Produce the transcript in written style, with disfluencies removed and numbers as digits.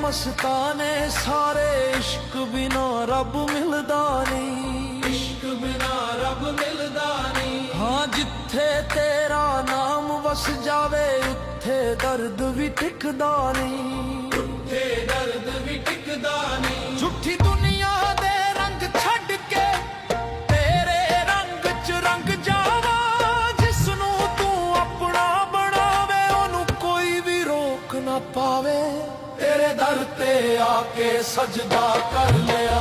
मस्ताने सारे इश्क बिना रब मिलदा नहीं, इश्क बिना रब मिलदा नहीं। हाँ जिथे तेरा नाम वस जावे उत्थे दर्द भी टिकदा नहीं, उत्थे दर्द भी टिकदा नहीं। झूठी दुनिया दे रंग छड़ के तेरे रंग च रंग जावा, जिसनू तू अपना बनावे ओनू कोई भी रोक ना पावे। तेरे दर ते आके सजदा कर लिया।